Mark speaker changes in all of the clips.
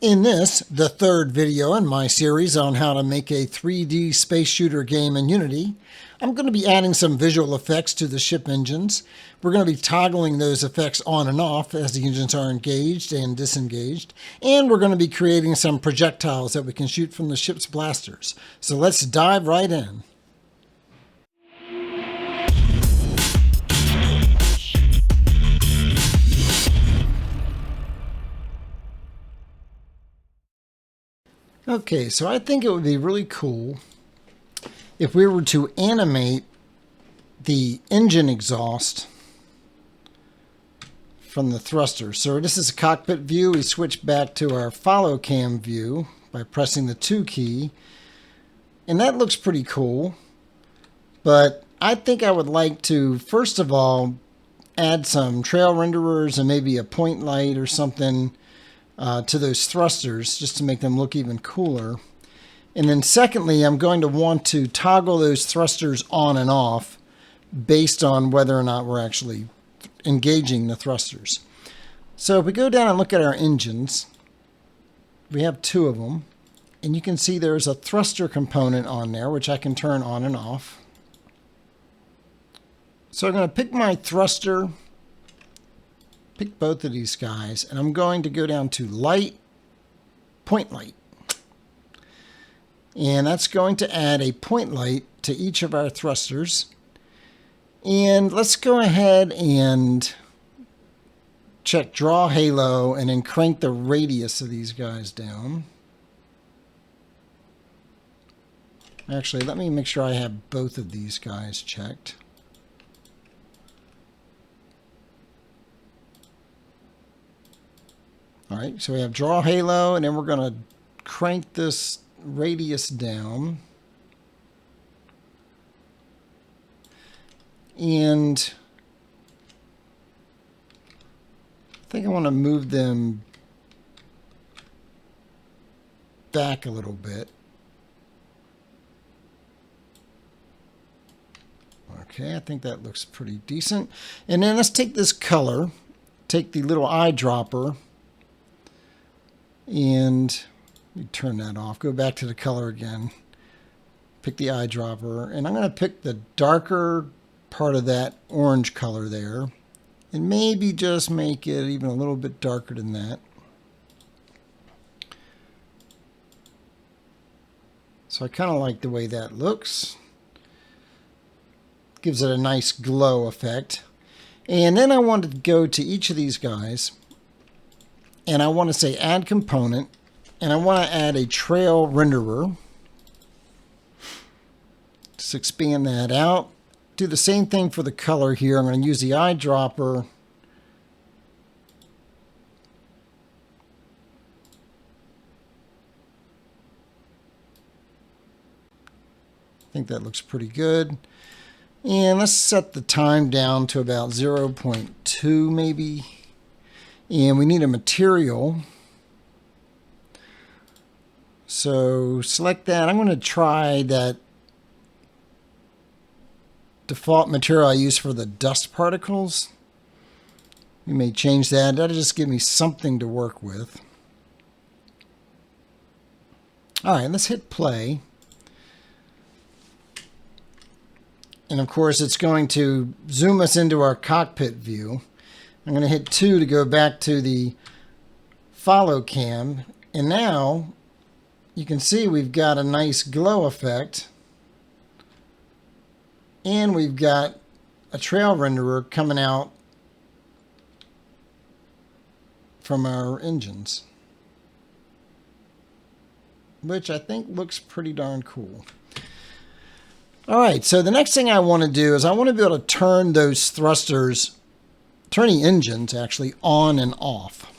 Speaker 1: In this, the third video in my series on how to make a 3D space shooter game in Unity, I'm going to be adding some visual effects to the ship engines. We're going to be toggling those effects on and off as the engines are engaged and disengaged. And we're going to be creating some projectiles that we can shoot from the ship's blasters. So let's dive right in. Okay, so I think it would be really cool if we were to animate the engine exhaust from the thruster. So this is a cockpit view. We switch back to our follow cam view by pressing the 2 key. And that looks pretty cool. But I think I would like to, first of all, add some trail renderers and maybe a point light or something to those thrusters just to make them look even cooler. And then secondly, I'm going to want to toggle those thrusters on and off based on whether or not we're actually engaging the thrusters. So if we go down and look at our engines, we have 2 of them. And you can see there's a thruster component on there, which I can turn on and off. So I'm going to pick my thruster, pick both of these guys, and I'm going to go down to light, point light. And that's going to add a point light to each of our thrusters. And let's go ahead and check draw halo and then crank the radius of these guys down. Actually, let me make sure I have both of these guys checked. All right, so we have draw halo, and then we're going to crank this radius down. And I think I want to move them back a little bit. Okay, I think that looks pretty decent. And then let's take this color, take the little eyedropper, and let me turn that off. Go back to the color again. Pick the eyedropper, and I'm going to pick the darker part of that orange color there, and maybe just make it even a little bit darker than that. So I kind of like the way that looks. Gives it a nice glow effect. And then I want to go to each of these guys, and I want to say add component, and I want to add a trail renderer. Just expand that out. Do the same thing for the color here. I'm going to use the eyedropper. I think that looks pretty good. And let's set the time down to about 0.2 maybe. And we need a material. So select that. I'm going to try that default material I use for the dust particles. You may change that. That'll just give me something to work with. All right, let's hit play. And of course, it's going to zoom us into our cockpit view. I'm going to hit 2 to go back to the follow cam. And now you can see we've got a nice glow effect. And we've got a trail renderer coming out from our engines, which I think looks pretty darn cool. All right, so the next thing I want to do is I want to be able to turn those thrusters, turn the engines actually on and off.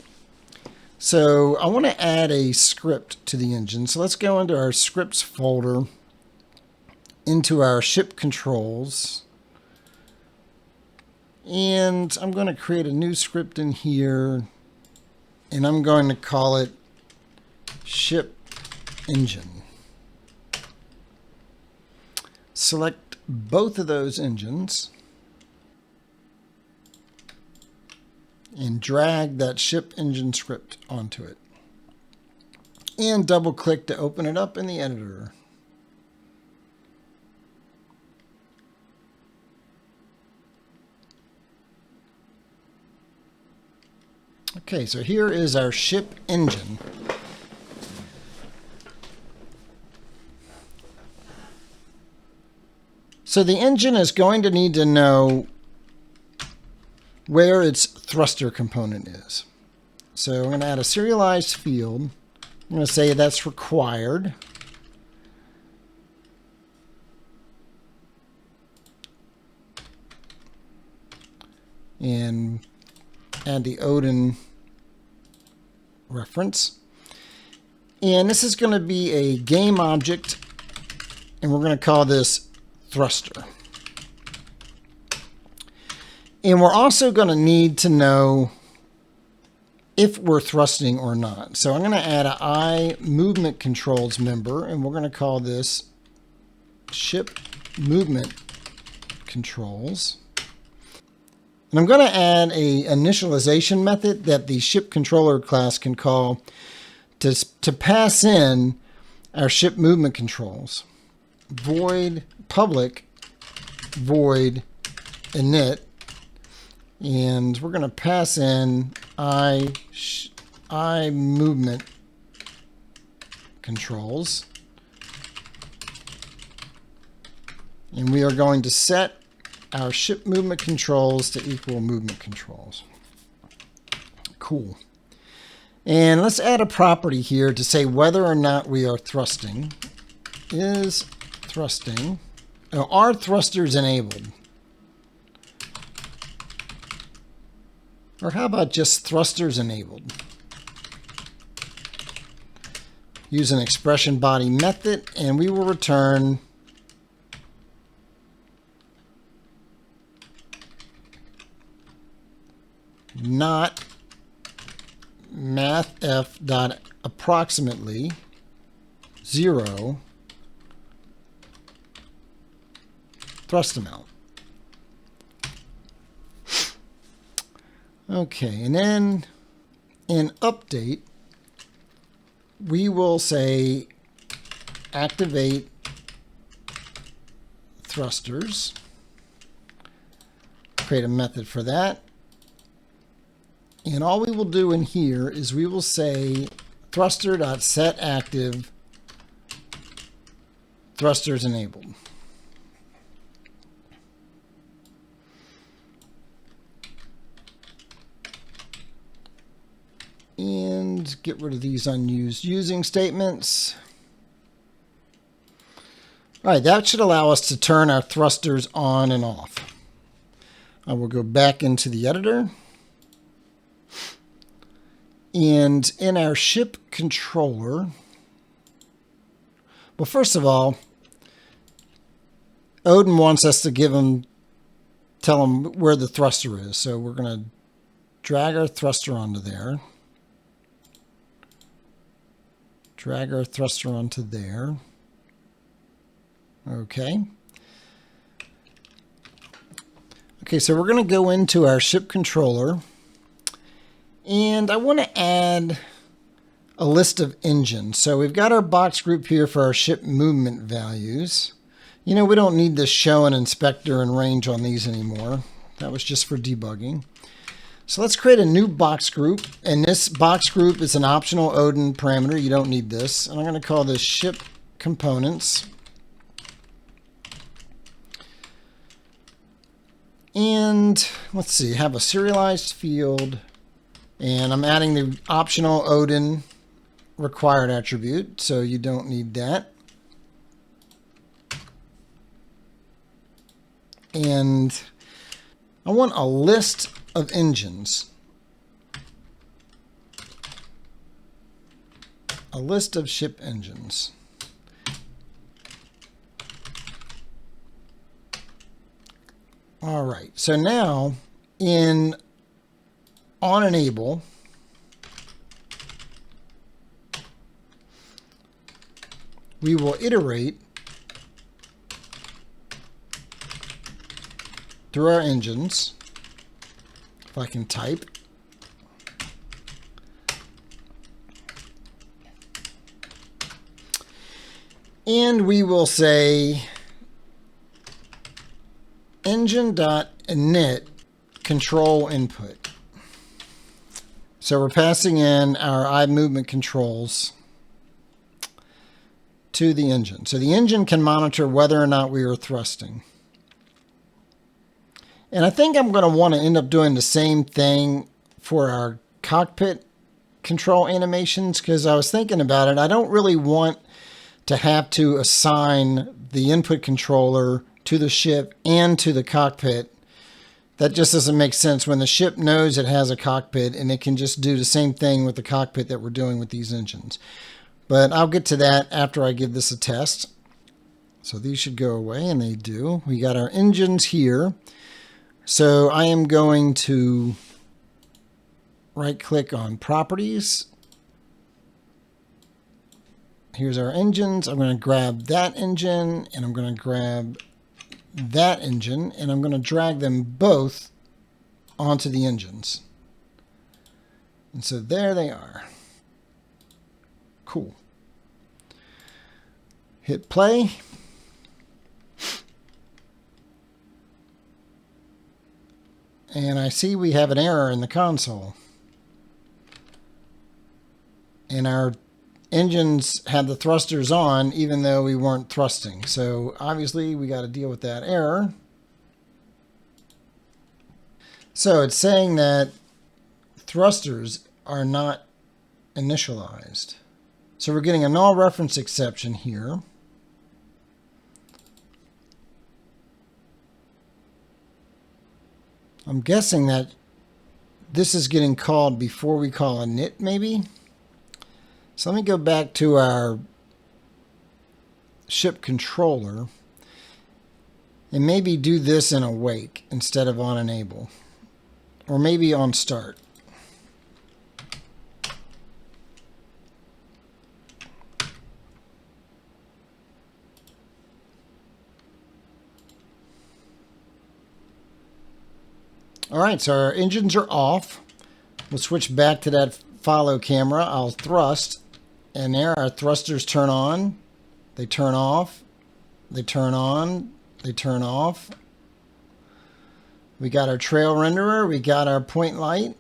Speaker 1: So I want to add a script to the engine. So let's go into our scripts folder, into our ship controls. And I'm going to create a new script in here, and I'm going to call it ship engine. Select both of those engines and drag that ship engine script onto it. and double click to open it up in the editor. Okay, so here is our ship engine. So the engine is going to need to know where its thruster component is. So I'm going to add a serialized field. I'm going to say that's required. And add the Odin reference. And this is going to be a game object, and we're going to call this thruster. And we're also going to need to know if we're thrusting or not. So I'm going to add an I movement controls member, and we're going to call this ship movement controls. And I'm going to add a initialization method that the ship controller class can call to pass in our ship movement controls. Void public void init, and we're going to pass in I movement controls, and we are going to set our ship movement controls to equal movement controls. Cool. And let's add a property here to say whether or not we are thrusting. Is thrusting, are thrusters enabled? Or how about just thrusters enabled? Use an expression body method, and we will return not mathf.approximately 0 thrust amount. Okay, and then in update, we will say activate thrusters. Create a method for that. And all we will do in here is we will say thruster.setActive thrusters enabled. And get rid of these unused using statements. All right, that should allow us to turn our thrusters on and off. I will go back into the editor. And in our ship controller, well, first of all, Odin wants us to tell him where the thruster is. So we're going to drag our thruster onto there. Drag our thruster onto there. Okay. Okay, so we're going to go into our ship controller. And I want to add a list of engines. So we've got our box group here for our ship movement values. You know, we don't need this show and inspector and range on these anymore. That was just for debugging. So let's create a new box group. And this box group is an optional Odin parameter. You don't need this. And I'm going to call this ship components. And let's see, have a serialized field. And I'm adding the optional Odin required attribute, so you don't need that. And I want a list of engines. A list of ship engines. All right, so now in on enable, we will iterate through our engines. If I can type. And we will say engine.init control input. So we're passing in our eye movement controls to the engine. So the engine can monitor whether or not we are thrusting. And I think I'm going to want to end up doing the same thing for our cockpit control animations, because I was thinking about it. I don't really want to have to assign the input controller to the ship and to the cockpit. That just doesn't make sense when the ship knows it has a cockpit and it can just do the same thing with the cockpit that we're doing with these engines. But I'll get to that after I give this a test. So these should go away, and they do. We got our engines here. So I am going to right-click on Properties. Here's our engines. I'm going to grab that engine, and I'm going to grab that engine, and I'm going to drag them both onto the engines. And so there they are. Cool. Hit play. And I see we have an error in the console. And our engines had the thrusters on even though we weren't thrusting. So obviously we got to deal with that error. So it's saying that thrusters are not initialized. So we're getting a null reference exception here. I'm guessing that this is getting called before we call a init, maybe. So let me go back to our ship controller and maybe do this in awake instead of on enable, or maybe on start. All right, so our engines are off. We'll switch back to that follow camera. I'll thrust, and there our thrusters turn on, they turn off, they turn on, they turn off. We got our trail renderer, we got our point light.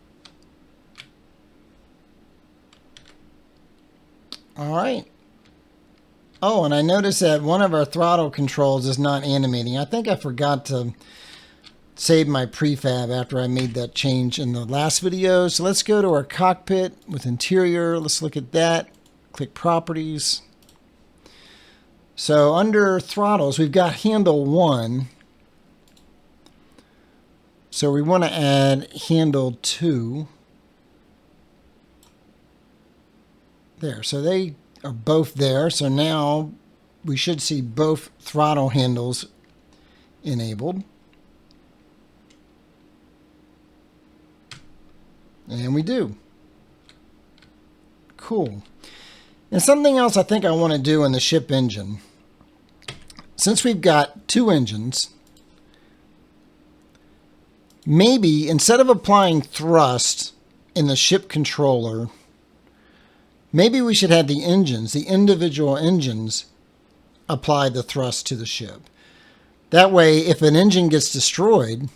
Speaker 1: All right. Oh, and I noticed that one of our throttle controls is not animating. I think I forgot to save my prefab after I made that change in the last video. So let's go to our cockpit with interior. Let's look at that. Click properties. So under throttles, we've got handle 1. So we want to add handle 2. There, so they are both there. So now we should see both throttle handles enabled. And we do. Cool. And something else I think I want to do in the ship engine. Since we've got 2 engines, maybe instead of applying thrust in the ship controller, maybe we should have the engines, the individual engines, apply the thrust to the ship. That way, if an engine gets destroyed,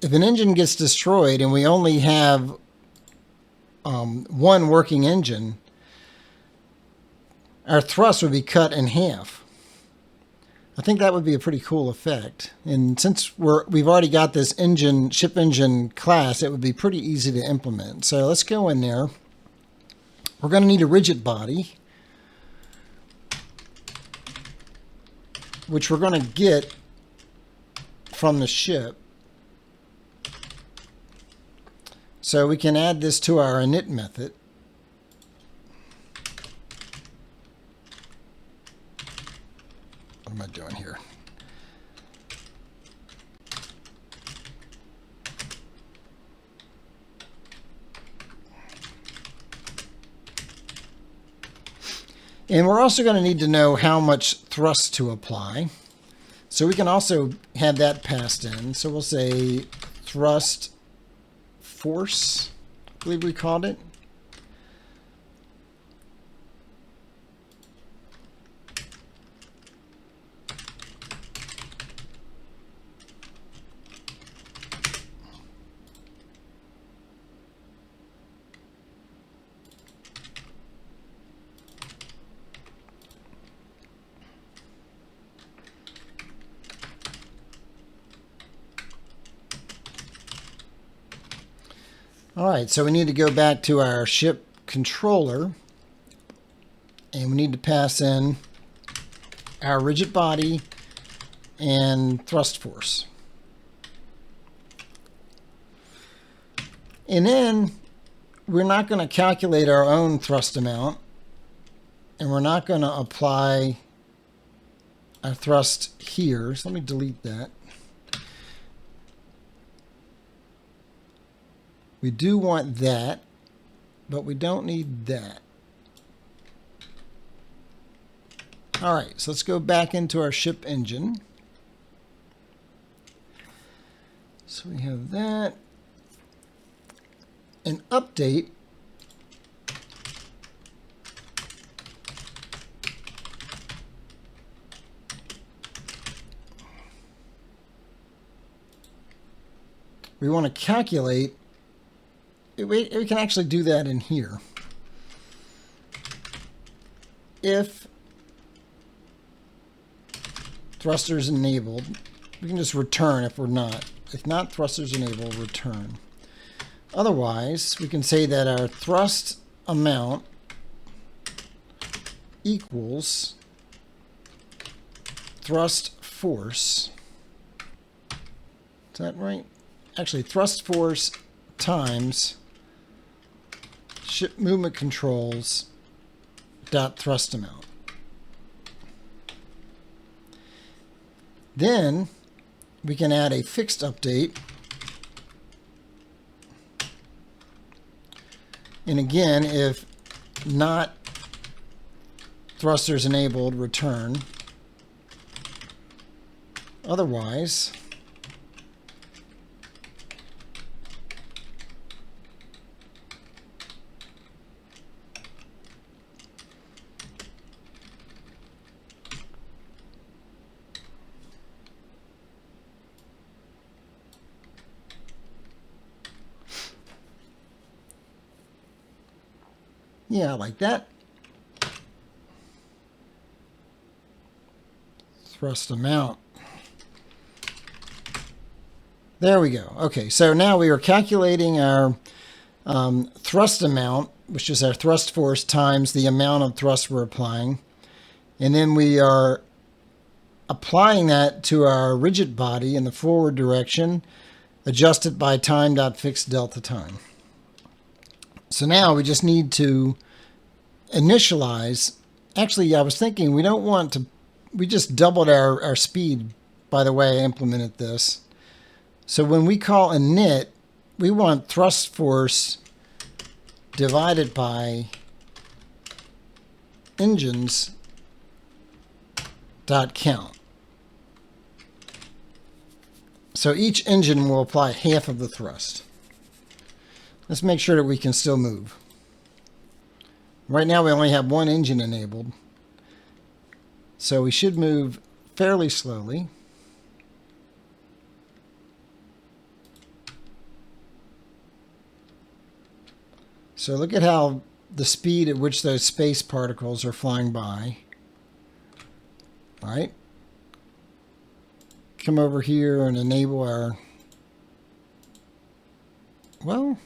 Speaker 1: if an engine gets destroyed and we only have one working engine, our thrust would be cut in half. I think that would be a pretty cool effect. And since we've already got this engine, ship engine class, it would be pretty easy to implement. So let's go in there. We're going to need a rigid body, which we're going to get from the ship. So we can add this to our init method. What am I doing here? And we're also going to need to know how much thrust to apply. So we can also have that passed in. So we'll say thrust force, I believe we called it. All right, so we need to go back to our ship controller, and we need to pass in our rigid body and thrust force. And then we're not going to calculate our own thrust amount, and we're not going to apply our thrust here. So let me delete that. We do want that, but we don't need that. All right, so let's go back into our ship engine. So we have that. An update. We want to calculate. We can actually do that in here. If thrusters enabled, we can just return if we're not. If not thrusters enabled, return. Otherwise, we can say that our thrust amount equals thrust force. Is that right? Actually, thrust force times ship movement controls dot thrust amount. Then we can add a fixed update. And again, if not thrusters enabled, return. Otherwise, yeah, like that. Thrust amount. There we go. Okay, so now we are calculating our thrust amount, which is our thrust force times the amount of thrust we're applying. And then we are applying that to our rigid body in the forward direction, adjusted by time.fixed delta time. So now we just need to initialize. Actually, I was thinking we don't want to, we just doubled our speed by the way I implemented this. So when we call init, we want thrust force divided by engines dot count. So each engine will apply half of the thrust. Let's make sure that we can still move. Right now we only have one engine enabled. So we should move fairly slowly. So look at how the speed at which those space particles are flying by. All right. Come over here and enable our, well,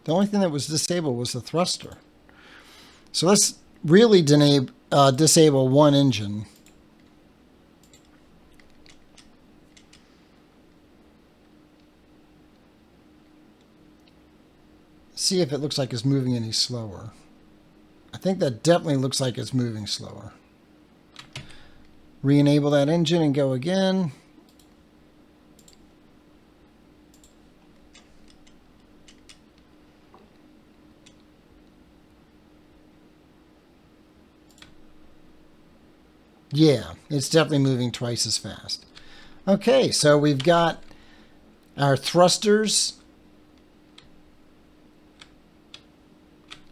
Speaker 1: the only thing that was disabled was the thruster. So let's really disable one engine. See if it looks like it's moving any slower. I think that definitely looks like it's moving slower. Re-enable that engine and go again. Yeah, it's definitely moving twice as fast. Okay, so we've got our thrusters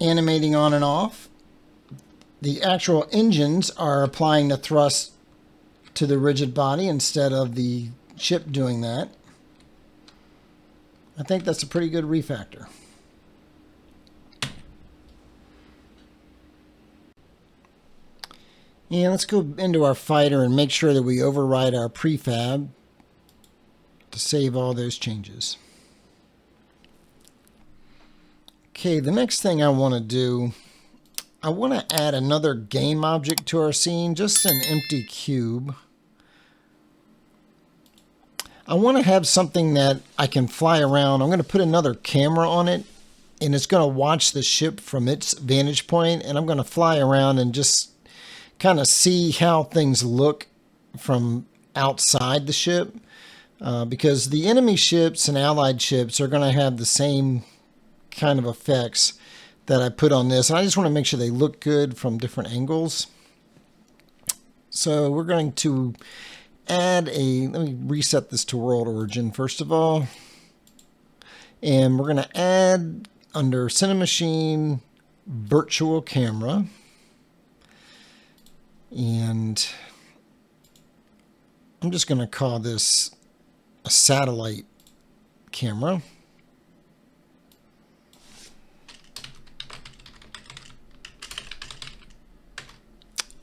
Speaker 1: animating on and off. The actual engines are applying the thrust to the rigid body instead of the ship doing that. I think that's a pretty good refactor. And let's go into our fighter and make sure that we override our prefab to save all those changes. Okay, the next thing I want to do, I want to add another game object to our scene, just an empty cube. I want to have something that I can fly around. I'm going to put another camera on it, and it's going to watch the ship from its vantage point, and I'm going to fly around and just kind of see how things look from outside the ship, because the enemy ships and allied ships are going to have the same kind of effects that I put on this, and I just want to make sure they look good from different angles. So we're going to add let me reset this to world origin first of all, and we're going to add under Cinemachine virtual camera, and I'm just going to call this a satellite camera.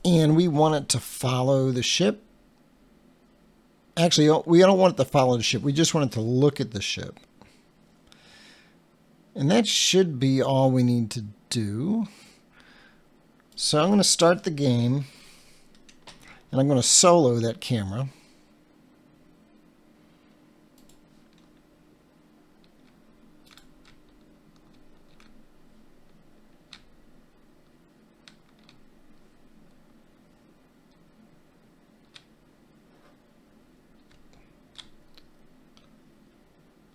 Speaker 1: And we want it to follow the ship. Actually, we don't want it to follow the ship. We just want it to look at the ship. And that should be all we need to do. So I'm going to start the game. And I'm going to solo that camera.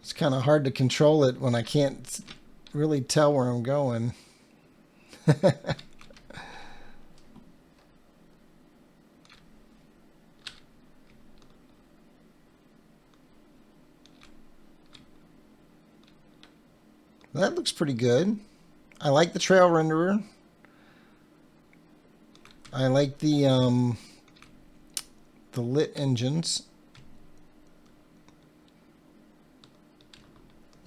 Speaker 1: It's kind of hard to control it when I can't really tell where I'm going. That looks pretty good. I like the trail renderer. I like the lit engines.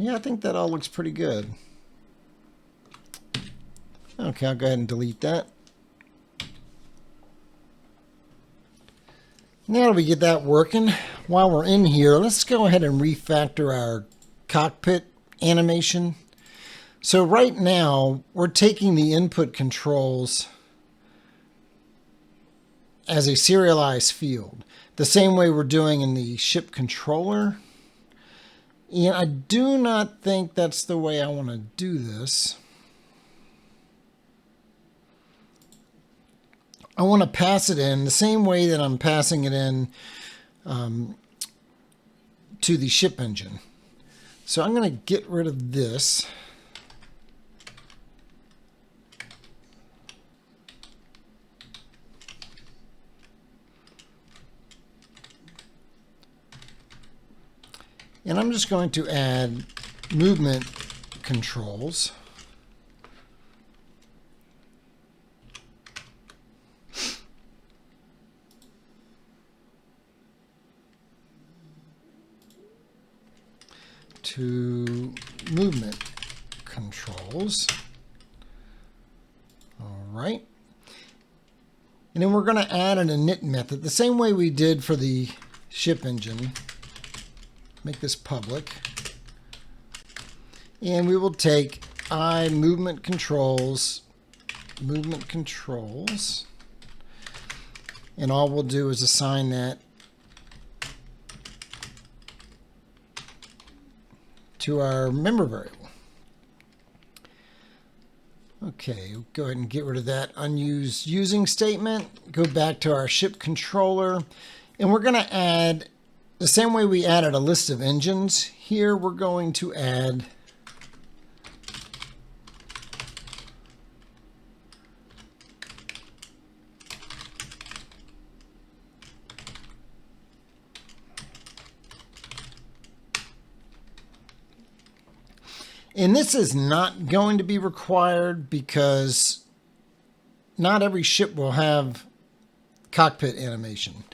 Speaker 1: Yeah, I think that all looks pretty good. Okay, I'll go ahead and delete that. Now that we get that working, while we're in here, let's go ahead and refactor our cockpit animation. So right now, we're taking the input controls as a serialized field, the same way we're doing in the ship controller. And I do not think that's the way I want to do this. I want to pass it in the same way that I'm passing it in to the ship engine. So I'm going to get rid of this. And I'm just going to add movement controls. To movement controls. All right. And then we're going to add an init method the same way we did for the ship engine. Make this public. And we will take movement controls, and all we'll do is assign that to our member variable. Okay, we'll go ahead and get rid of that unused using statement. Go back to our ship controller, and we're going to add the same way we added a list of engines. Here we're going to add and this is not going to be required because not every ship will have cockpit animation,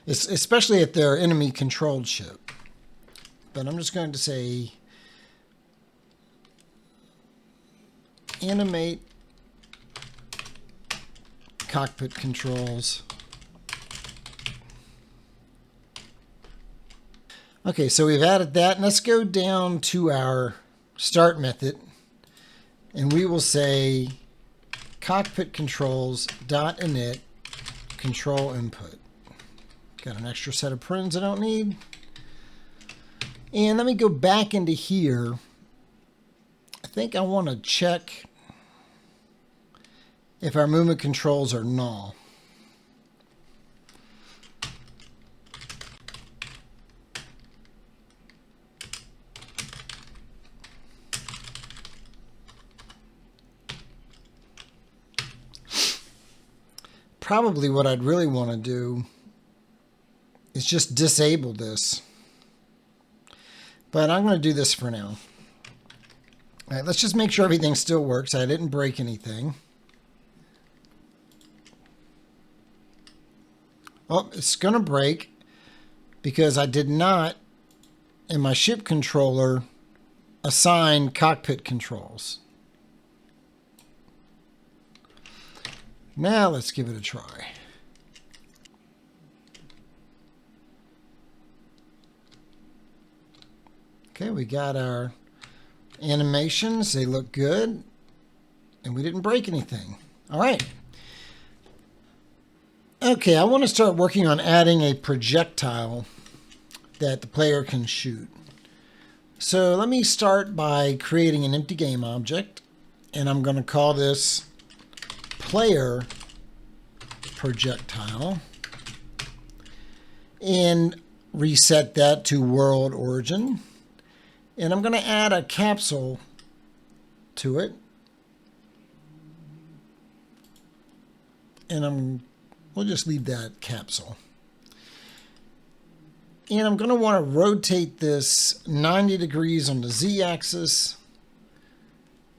Speaker 1: especially if they're enemy controlled ship. But I'm just going to say animate cockpit controls. Okay, so we've added that, and let's go down to our start method, And we will say cockpit controls dot init control input. Got an extra set of parens I don't need. And let me go back into here. I think I want to check if our movement controls are null. Probably what I'd really want to do is just disable this. But I'm going to do this for now. All right, let's just make sure everything still works. I didn't break anything. Oh, it's going to break because I did not, in my ship controller, assign cockpit controls. Now let's give it a try. Okay, we got our animations. They look good. And we didn't break anything. All right. Okay, I want to start working on adding a projectile that the player can shoot. So let me start by creating an empty game object. And I'm going to call this player projectile. And reset that to world origin. And I'm going to add a capsule to it. And we'll just leave that capsule. And I'm going to want to rotate this 90 degrees on the z-axis.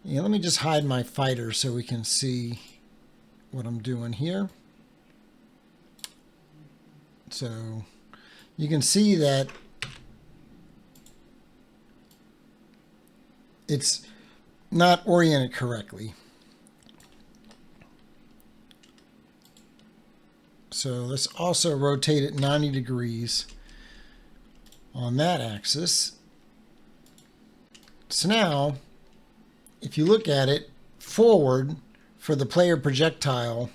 Speaker 1: And let me just hide my fighter so we can see what I'm doing here. So you can see that it's not oriented correctly. So let's also rotate it 90 degrees on that axis. So now, if you look at it forward for the player projectile,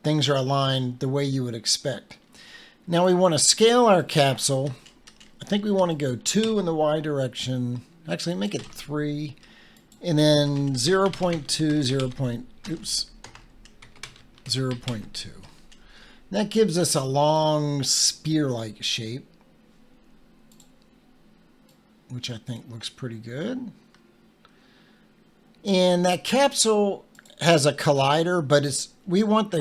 Speaker 1: things are aligned the way you would expect. Now we want to scale our capsule. I think we want to go 2 in the Y direction. Actually, make it 3. And then 0.2, 0.2. That gives us a long spear-like shape, which I think looks pretty good. And that capsule has a collider, but we want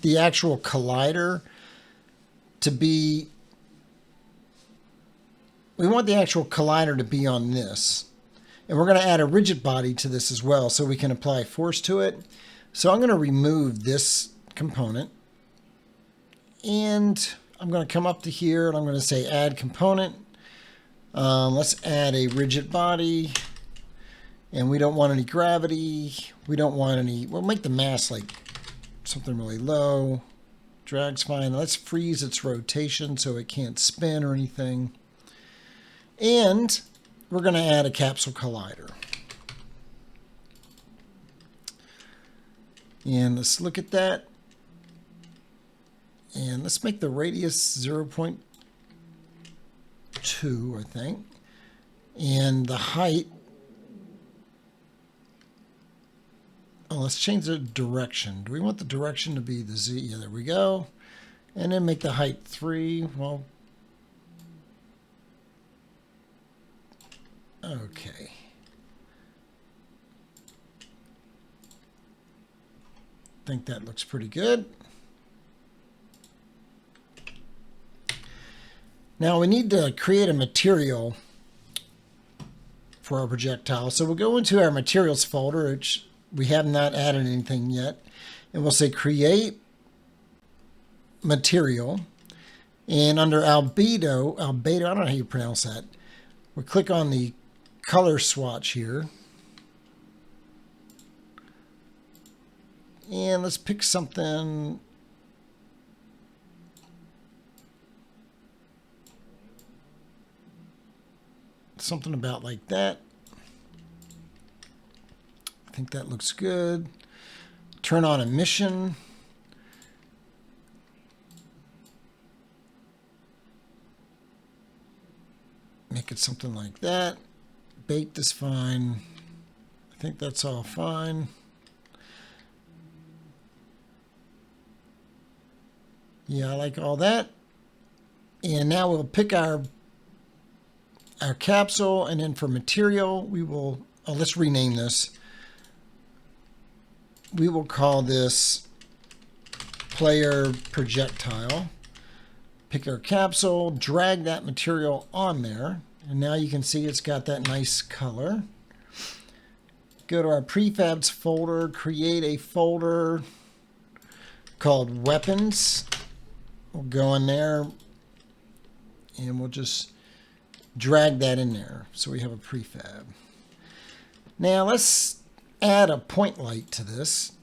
Speaker 1: the actual collider to be, we want the actual collider to be on this. And we're going to add a rigid body to this as well so we can apply force to it. So I'm going to remove this component. And I'm going to come up to here and I'm going to say add component. Let's add a rigid body. And we don't want any gravity. We don't want any, we'll make the mass like something really low. Drag's fine. Let's freeze its rotation so it can't spin or anything. And we're going to add a capsule collider. And let's look at that. And let's make the radius 0.2, I think. And the height, oh, let's change the direction. Do we want the direction to be the Z? Yeah, there we go. And then make the height 3. Well, okay. I think that looks pretty good. Now we need to create a material for our projectile. So we'll go into our materials folder, which we have not added anything yet. And we'll say create material. And under albedo, I don't know how you pronounce that. We'll click on the color swatch here. And let's pick something. Something about like that. I think that looks good. Turn on emission. Make it something like that. Baked is fine. I think that's all fine. Yeah, I like all that. And now we'll pick our capsule, and then for material, we will, let's rename this. We will call this player projectile. Pick our capsule, drag that material on there, and now you can see it's got that nice color. Go to our prefabs folder, create a folder called weapons. We'll go in there and we'll just drag that in there so we have a prefab. Now let's add a point light to this.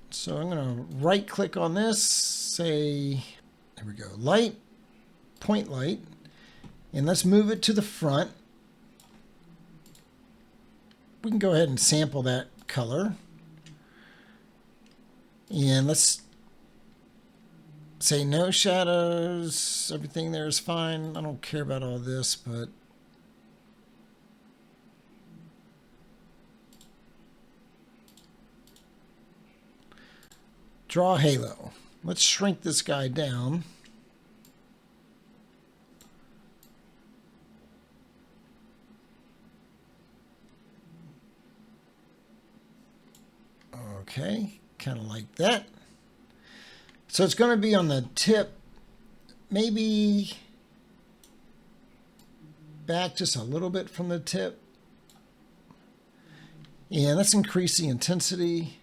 Speaker 1: So I'm going to right click on this, say, there we go, light, point light, and let's move it to the front. We can go ahead and sample that color. And let's say no shadows, everything there is fine. I don't care about all this, but draw halo. Let's shrink this guy down. Okay, kind of like that. So it's going to be on the tip, maybe back just a little bit from the tip. And let's increase the intensity.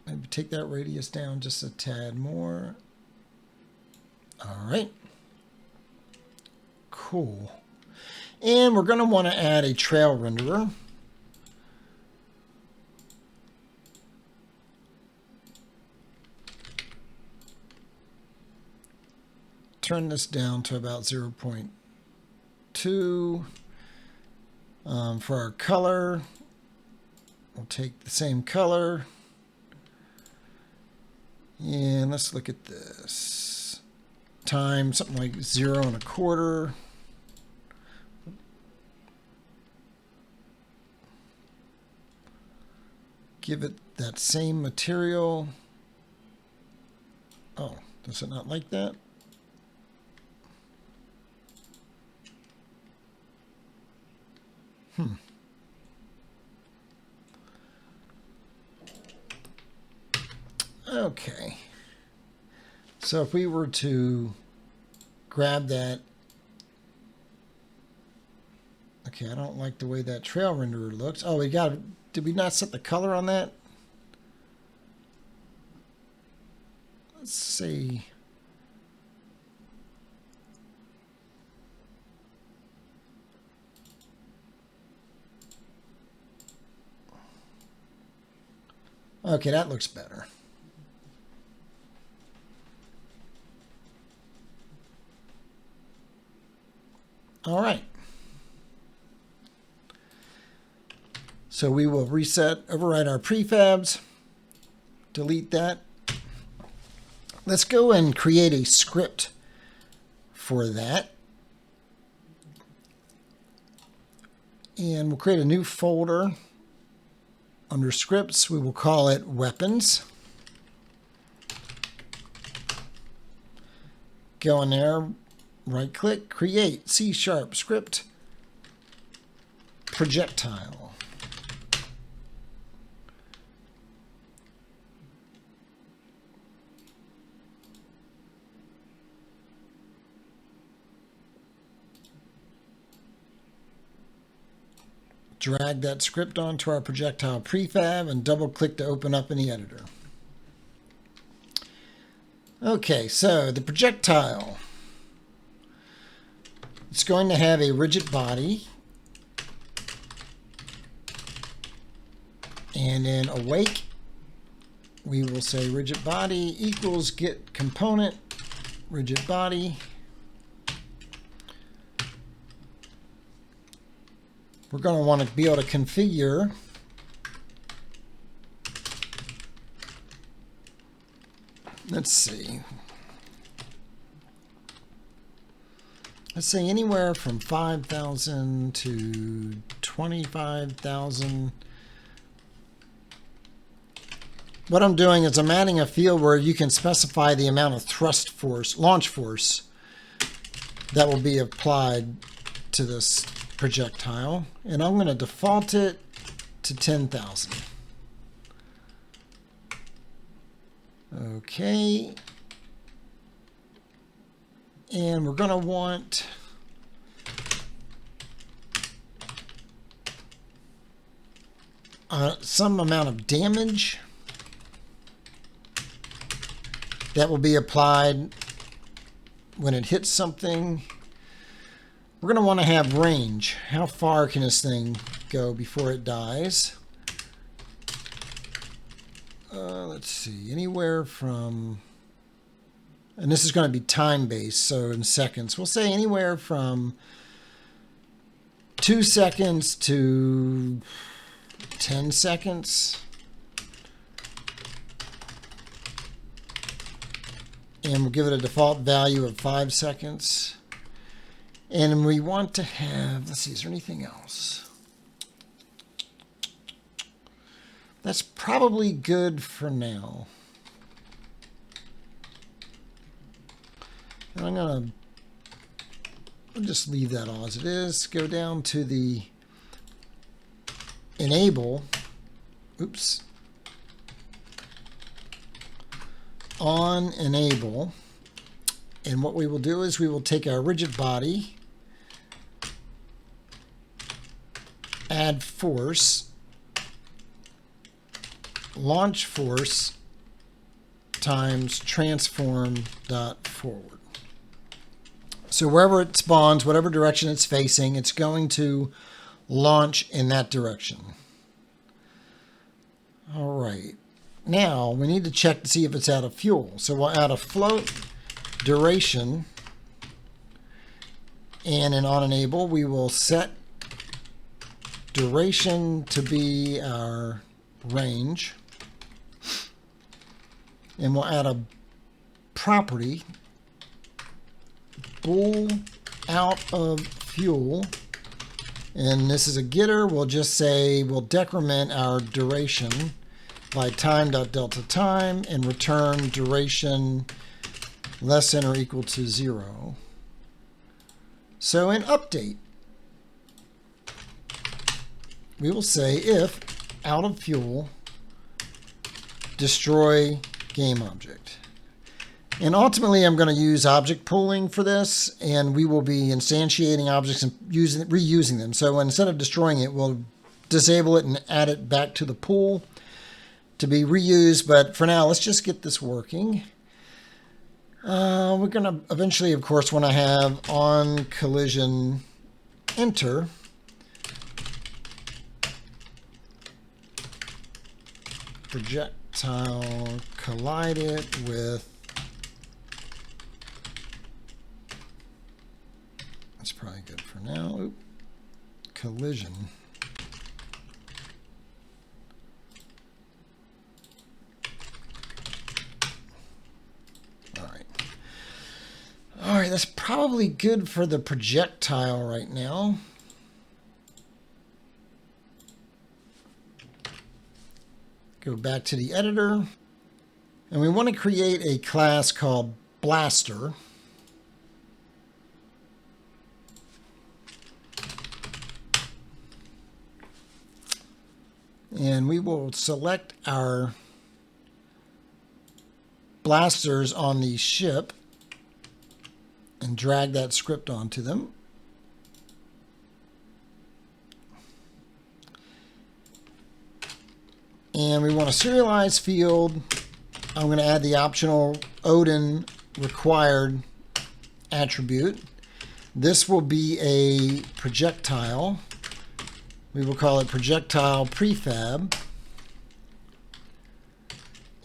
Speaker 1: Maybe take that radius down just a tad more. All right. Cool. And we're going to want to add a trail renderer. Turn this down to about 0.2. For our color, we'll take the same color. And let's look at this. Time, something like 0.25. Give it that same material. Oh, does it not like that? Okay. So if we were to grab that, okay, I don't like the way that trail renderer looks. Oh, did we not set the color on that? Let's see. Okay, that looks better. All right. So we will override our prefabs, delete that. Let's go and create a script for that. And we'll create a new folder. Under scripts, we will call it weapons. Go in there, right click, create C# script projectile. Drag that script onto our projectile prefab and double click to open up in the editor. Okay, so the projectile, it's going to have a rigid body, and then awake, we will say rigid body equals get component rigid body. we're going to want to be able to configure let's see. Let's say anywhere from 5,000 to 25,000. What I'm doing is I'm adding a field where you can specify the amount of thrust force, launch force, that will be applied to this projectile. And I'm going to default it to 10,000. Okay. And we're going to want some amount of damage that will be applied when it hits something. We're going to want to have range. How far can this thing go before it dies? Let's see, anywhere from, and this is going to be time-based, so in seconds. We'll say anywhere from 2 seconds to 10 seconds. And we'll give it a default value of 5 seconds. And we want to have, let's see, is there anything else? That's probably good for now. And I'm going to just leave that all as it is. Go down to the enable. Oops. On enable. And what we will do is we will take our rigid body, add force, launch force times transform dot forward. So wherever it spawns, whatever direction it's facing, it's going to launch in that direction. All right. Now we need to check to see if it's out of fuel. So we'll add a float duration, and in on enable we will set duration to be our range, and we'll add a property bool out of fuel, and this is a getter. We'll just say we'll decrement our duration by time.delta time and return duration less than or equal to 0. So in update, we will say if out of fuel, destroy game object. And ultimately, I'm going to use object pooling for this, and we will be instantiating objects and reusing them. So instead of destroying it, we'll disable it and add it back to the pool to be reused. But for now, let's just get this working. We're going to eventually, of course, want to have on collision enter. Projectile collided with, that's probably good for now. Oop. Collision. All right, that's probably good for the projectile right now. Go back to the editor, and we want to create a class called Blaster. And we will select our blasters on the ship and drag that script onto them. And we want a serialized field. I'm going to add the optional Odin required attribute. This will be a projectile. We will call it projectile prefab.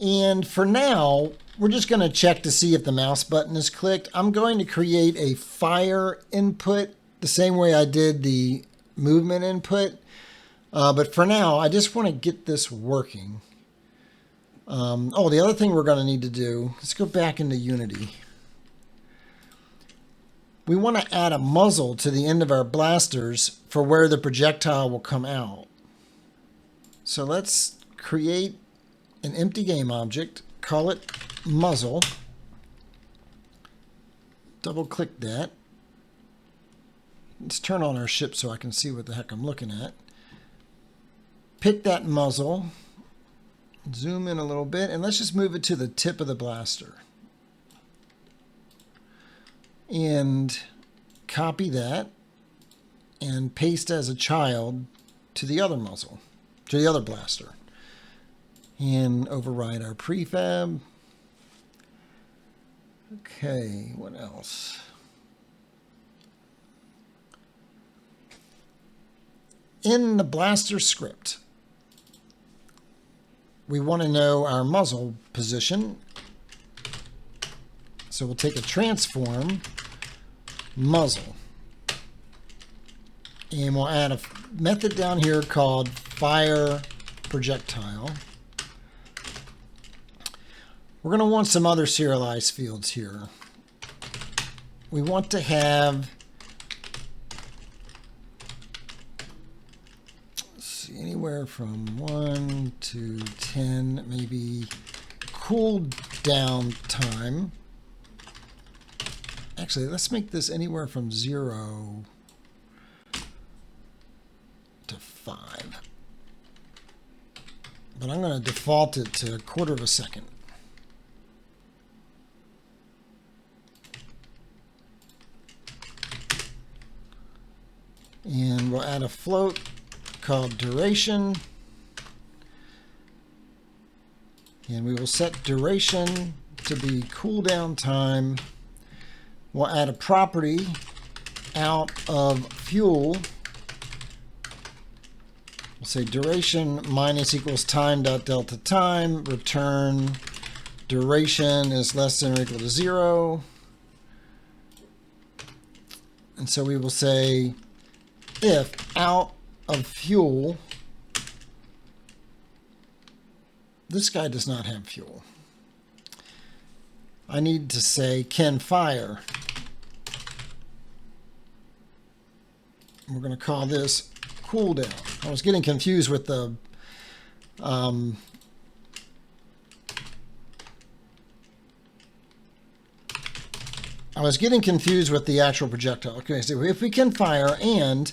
Speaker 1: And for now, we're just going to check to see if the mouse button is clicked. I'm going to create a fire input the same way I did the movement input. But for now, I just want to get this working. Oh, the other thing we're going to need to do, let's go back into Unity. We want to add a muzzle to the end of our blasters for where the projectile will come out. So let's create an empty game object, call it muzzle. Double click that. Let's turn on our ship so I can see what the heck I'm looking at. Pick that muzzle, zoom in a little bit, and let's just move it to the tip of the blaster. And copy that and paste as a child to the other muzzle, to the other blaster. And override our prefab. Okay, what else? In the blaster script, we want to know our muzzle position. So we'll take a transform muzzle. And we'll add a method down here called fire projectile. We're going to want some other serialized fields here. We want to have, let's see, anywhere from 1 to 10, maybe cool down time. Actually, let's make this anywhere from 0 to 5. But I'm going to default it to 1/4 of a second. And we'll add a float called duration. And we will set duration to be cooldown time. We'll add a property out of fuel. We'll say duration minus equals time dot delta time. Return duration is less than or equal to 0. And so we will say if out of fuel, this guy does not have fuel. I need to say can fire. We're going to call this cooldown. I was getting confused with the actual projectile. Okay, so if we can fire and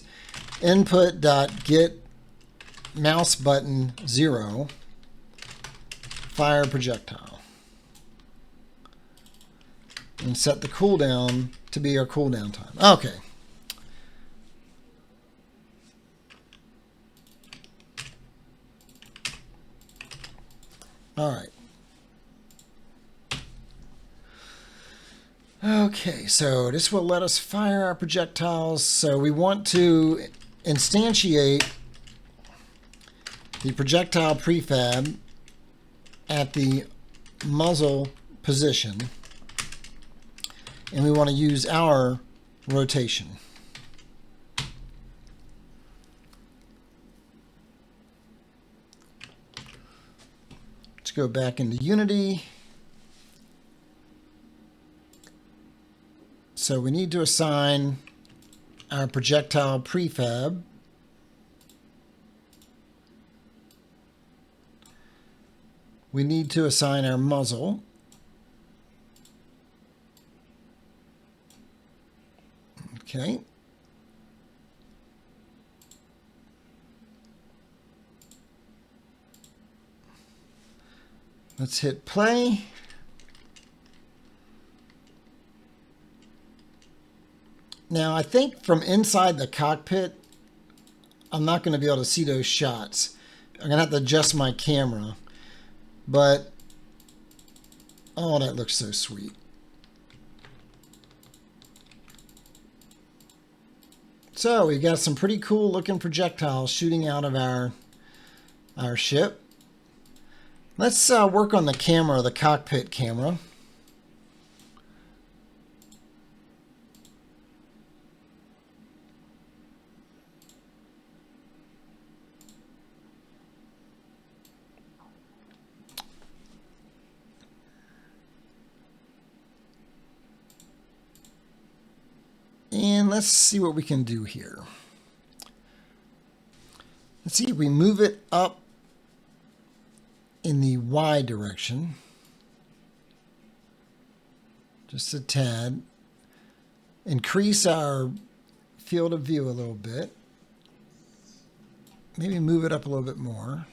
Speaker 1: input.get mouse button 0 fire projectile and set the cooldown to be our cooldown time. Okay. All right. Okay, so this will let us fire our projectiles. So we want to instantiate the projectile prefab at the muzzle position, and we want to use our rotation. Let's go back into Unity. So we need to assign our projectile prefab we need to assign our muzzle. Okay. Let's hit play. Now, I think from inside the cockpit, I'm not going to be able to see those shots. I'm going to have to adjust my camera. But, oh, that looks so sweet. So, we've got some pretty cool looking projectiles shooting out of our ship. Let's work on the camera, the cockpit camera. And let's see what we can do here. Let's see if we move it up in the Y direction. Just a tad. Increase our field of view a little bit. Maybe move it up a little bit more.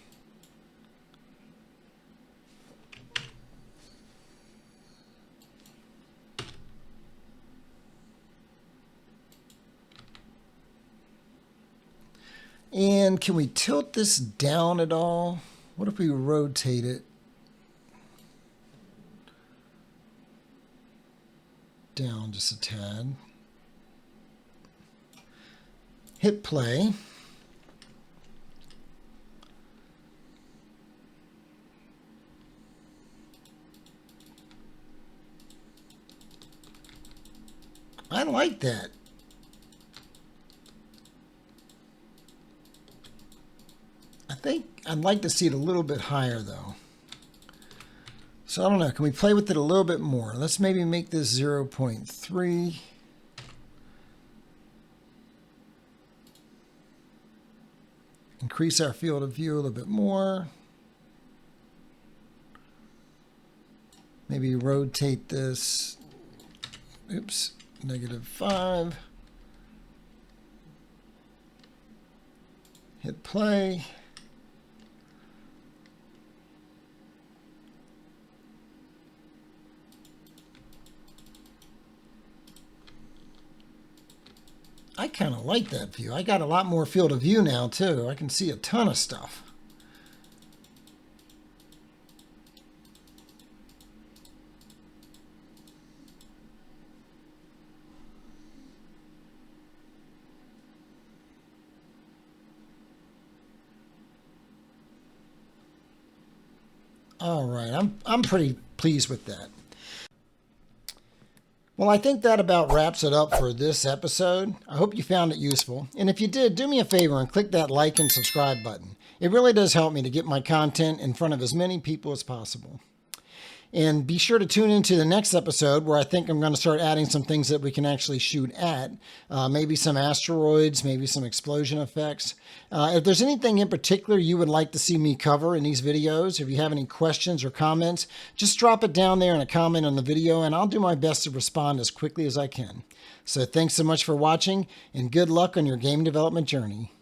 Speaker 1: And can we tilt this down at all? What if we rotate it down just a tad? Hit play. I like that. I think I'd like to see it a little bit higher though. So I don't know, can we play with it a little bit more? Let's maybe make this 0.3. Increase our field of view a little bit more. Maybe rotate this, oops, -5. Hit play. I kind of like that view. I got a lot more field of view now too. I can see a ton of stuff. All right, I'm pretty pleased with that. Well, I think that about wraps it up for this episode. I hope you found it useful. And if you did, do me a favor and click that like and subscribe button. It really does help me to get my content in front of as many people as possible. And be sure to tune into the next episode where I think I'm going to start adding some things that we can actually shoot at. Maybe some asteroids, maybe some explosion effects. If there's anything in particular you would like to see me cover in these videos, if you have any questions or comments, just drop it down there in a comment on the video and I'll do my best to respond as quickly as I can. So thanks so much for watching and good luck on your game development journey.